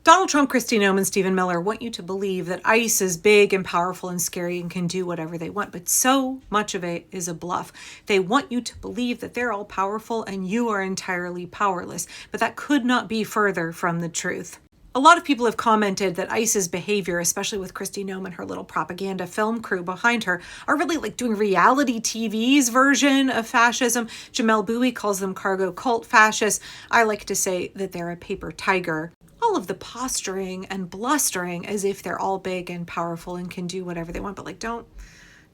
Donald Trump, Kristi Noem, and Stephen Miller want you to believe that ICE is big and powerful and scary and can do whatever they want, but so much of it is a bluff. They want you to believe that they're all powerful and you are entirely powerless, but that could not be further from the truth. A lot of people have commented that ICE's behavior, especially with Kristi Noem and her little propaganda film crew behind her, are really like doing reality TV's version of fascism. Jamelle Bouie calls them cargo cult fascists. I like to say that they're a paper tiger. All of the posturing and blustering as if they're all big and powerful and can do whatever they want, but like don't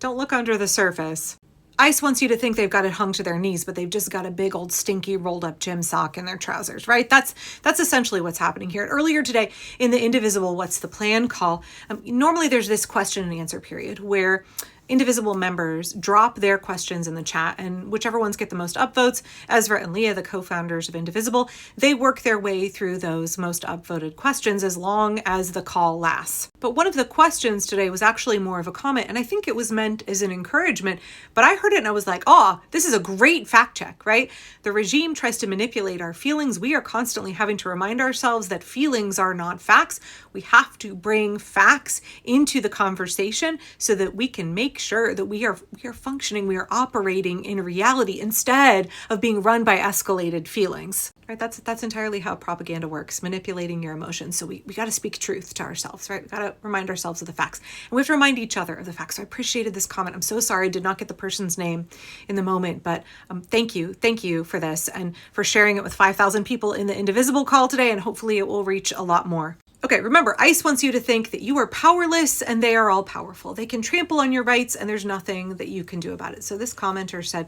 look under the surface. ICE wants you to think they've got it hung to their knees, but they've just got a big old stinky rolled up gym sock in their trousers, right? That's essentially what's happening here. Earlier today in the Indivisible What's the Plan call, normally there's this question and answer period where Indivisible members drop their questions in the chat, and whichever ones get the most upvotes, Ezra and Leah, the co-founders of Indivisible, they work their way through those most upvoted questions as long as the call lasts. But one of the questions today was actually more of a comment, and I think it was meant as an encouragement, but I heard it and I was like, oh, this is a great fact check, right? The regime tries to manipulate our feelings. We are constantly having to remind ourselves that feelings are not facts. We have to bring facts into the conversation so that we can make sure that we are functioning, we are operating in reality instead of being run by escalated feelings. Right? That's entirely how propaganda works, manipulating your emotions. So we got to speak truth to ourselves, right? We got to remind ourselves of the facts. And we have to remind each other of the facts. So I appreciated this comment. I'm so sorry I did not get the person's name in the moment, but thank you for this and for sharing it with 5,000 people in the Indivisible call today, and hopefully it will reach a lot more. Okay, remember, ICE wants you to think that you are powerless and they are all powerful. They can trample on your rights and there's nothing that you can do about it. So this commenter said,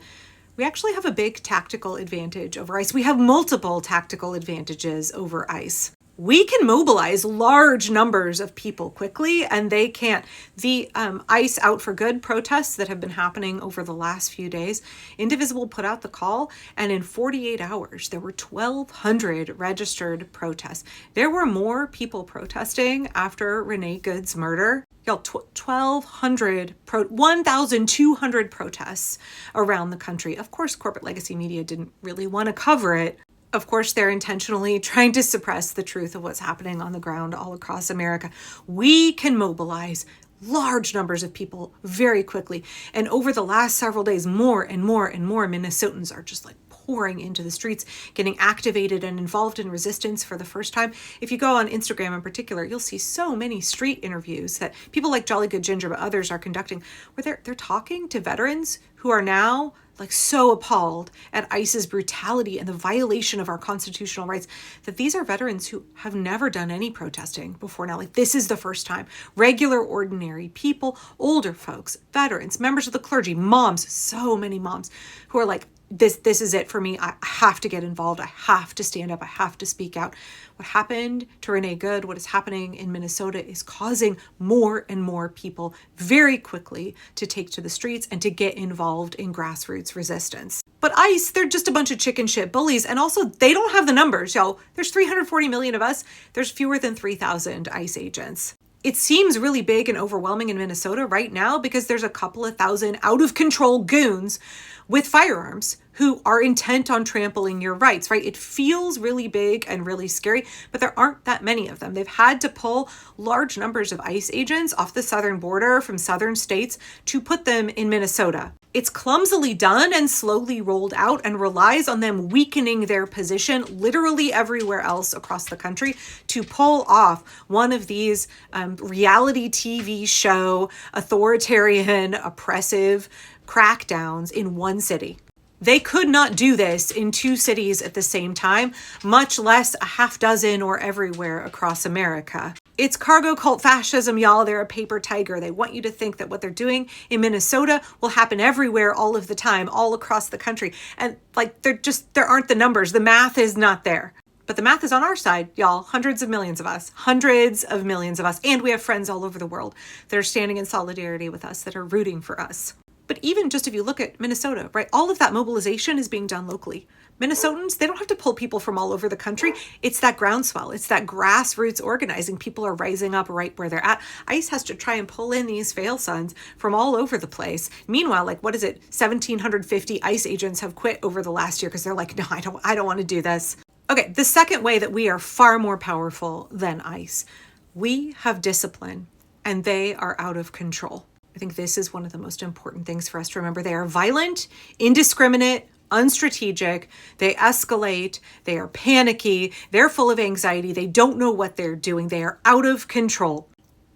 we actually have a big tactical advantage over ICE. We have multiple tactical advantages over ICE. We can mobilize large numbers of people quickly, and they can't. The ICE Out for Good protests that have been happening over the last few days, Indivisible put out the call, and in 48 hours, there were 1,200 registered protests. There were more people protesting after Renee Good's murder. 1,200 protests around the country. Of course, corporate legacy media didn't really want to cover it. Of course, they're intentionally trying to suppress the truth of what's happening on the ground all across America. We can mobilize large numbers of people very quickly. And over the last several days, more and more and more Minnesotans are just like pouring into the streets, getting activated and involved in resistance for the first time. If you go on Instagram in particular, you'll see so many street interviews that people like Jolly Good Ginger, but others are conducting, where they're talking to veterans who are now like so appalled at ICE's brutality and the violation of our constitutional rights that these are veterans who have never done any protesting before now. Like this is the first time. Regular, ordinary people, older folks, veterans, members of the clergy, moms, so many moms who are like, this is it for me. I have to get involved. I have to stand up. I have to speak out. What happened to Renee Good, what is happening in Minnesota is causing more and more people very quickly to take to the streets and to get involved in grassroots resistance. But ICE, they're just a bunch of chicken shit bullies. And also they don't have the numbers. Y'all, there's 340 million of us. There's fewer than 3,000 ICE agents. It seems really big and overwhelming in Minnesota right now because there's a couple of thousand out of control goons with firearms who are intent on trampling your rights, right? It feels really big and really scary, but there aren't that many of them. They've had to pull large numbers of ICE agents off the southern border from southern states to put them in Minnesota. It's clumsily done and slowly rolled out and relies on them weakening their position literally everywhere else across the country to pull off one of these reality TV show, authoritarian, oppressive crackdowns in one city. They could not do this in two cities at the same time, much less a half dozen or everywhere across America. It's cargo cult fascism, y'all. They're a paper tiger. They want you to think that what they're doing in Minnesota will happen everywhere all of the time, all across the country. And like, there aren't the numbers. The math is not there. But the math is on our side, y'all. Hundreds of millions of us. And we have friends all over the world that are standing in solidarity with us, that are rooting for us. But even just if you look at Minnesota, right, all of that mobilization is being done locally. Minnesotans, they don't have to pull people from all over the country. It's that groundswell. It's that grassroots organizing. People are rising up right where they're at. ICE has to try and pull in these fail sons from all over the place. Meanwhile, like, what is it? 1,750 ICE agents have quit over the last year because they're like, no, I don't want to do this. Okay, the second way that we are far more powerful than ICE, we have discipline and they are out of control. I think this is one of the most important things for us to remember. They are violent, indiscriminate, unstrategic, they escalate, they are panicky, they're full of anxiety, they don't know what they're doing, they are out of control.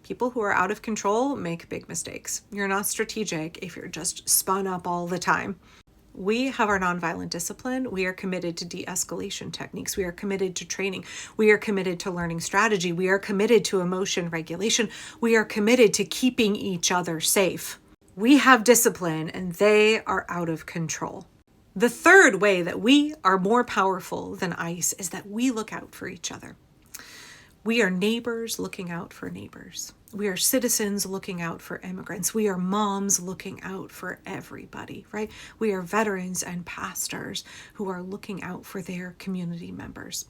People who are out of control make big mistakes. You're not strategic if you're just spun up all the time. We have our nonviolent discipline. We are committed to de-escalation techniques. We are committed to training. We are committed to learning strategy. We are committed to emotion regulation. We are committed to keeping each other safe. We have discipline and they are out of control. The third way that we are more powerful than ICE is that we look out for each other. We are neighbors looking out for neighbors. We are citizens looking out for immigrants. We are moms looking out for everybody, right? We are veterans and pastors who are looking out for their community members.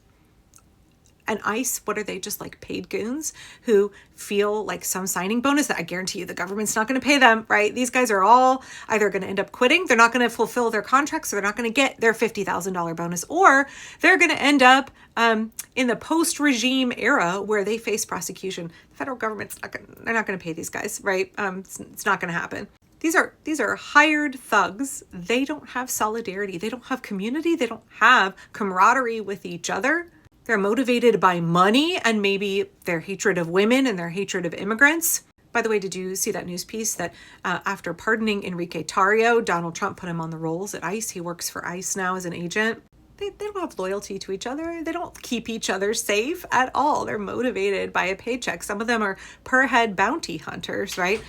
And ICE, what are they? Just like paid goons who feel like some signing bonus that I guarantee you the government's not going to pay them, right? These guys are all either going to end up quitting, they're not going to fulfill their contracts, so they're not going to get their $50,000 bonus, or they're going to end up in the post-regime era where they face prosecution. The federal government's they're not going to pay these guys, right? It's not going to happen. These are hired thugs. They don't have solidarity. They don't have community. They don't have camaraderie with each other. They're motivated by money and maybe their hatred of women and their hatred of immigrants. By the way, did you see that news piece that after pardoning Enrique Tarrio, Donald Trump put him on the rolls at ICE? He works for ICE now as an agent. They don't have loyalty to each other. They don't keep each other safe at all. They're motivated by a paycheck. Some of them are per head bounty hunters, right?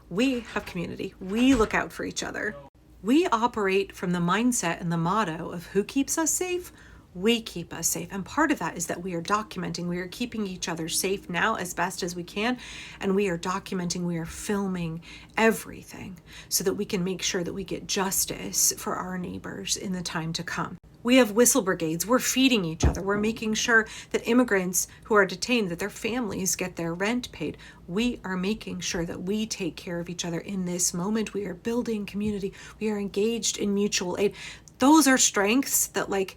We have community. We look out for each other. We operate from the mindset and the motto of who keeps us safe? We keep us safe. And part of that is that we are documenting, we are keeping each other safe now as best as we can. And we are documenting, we are filming everything so that we can make sure that we get justice for our neighbors in the time to come. We have whistle brigades. We're feeding each other. We're making sure that immigrants who are detained, that their families get their rent paid. We are making sure that we take care of each other in this moment. We are building community. We are engaged in mutual aid. Those are strengths that, like,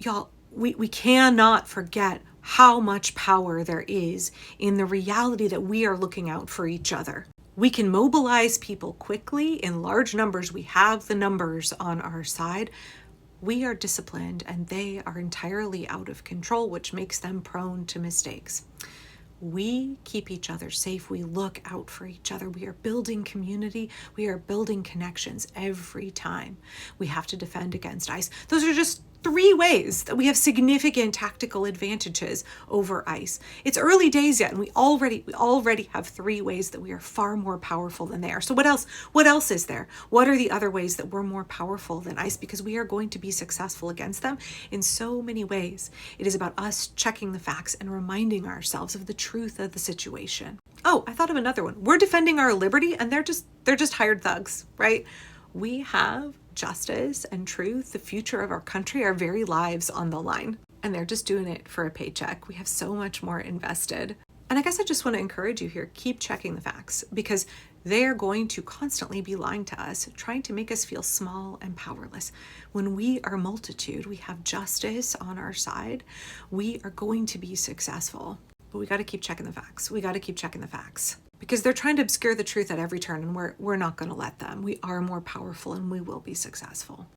y'all, we cannot forget how much power there is in the reality that we are looking out for each other. We can mobilize people quickly in large numbers. We have the numbers on our side. We are disciplined and they are entirely out of control, which makes them prone to mistakes. We keep each other safe. We look out for each other. We are building community. We are building connections every time we have to defend against ICE. Those are just 3 ways that we have significant tactical advantages over ICE. It's early days yet, and we already have 3 ways that we are far more powerful than they are. So what else is there? What are the other ways that we're more powerful than ICE? Because we are going to be successful against them in so many ways. It is about us checking the facts and reminding ourselves of the truth of the situation. Oh, I thought of another one. We're defending our liberty, and they're just hired thugs, right? We have justice and truth, the future of our country, our very lives on the line. And they're just doing it for a paycheck. We have so much more invested. And I guess I just want to encourage you here, keep checking the facts, because they're going to constantly be lying to us, trying to make us feel small and powerless. When we are multitude, we have justice on our side, we are going to be successful. But we got to keep checking the facts. We got to keep checking the facts. Because they're trying to obscure the truth at every turn, and we're not going to let them. We are more powerful and we will be successful.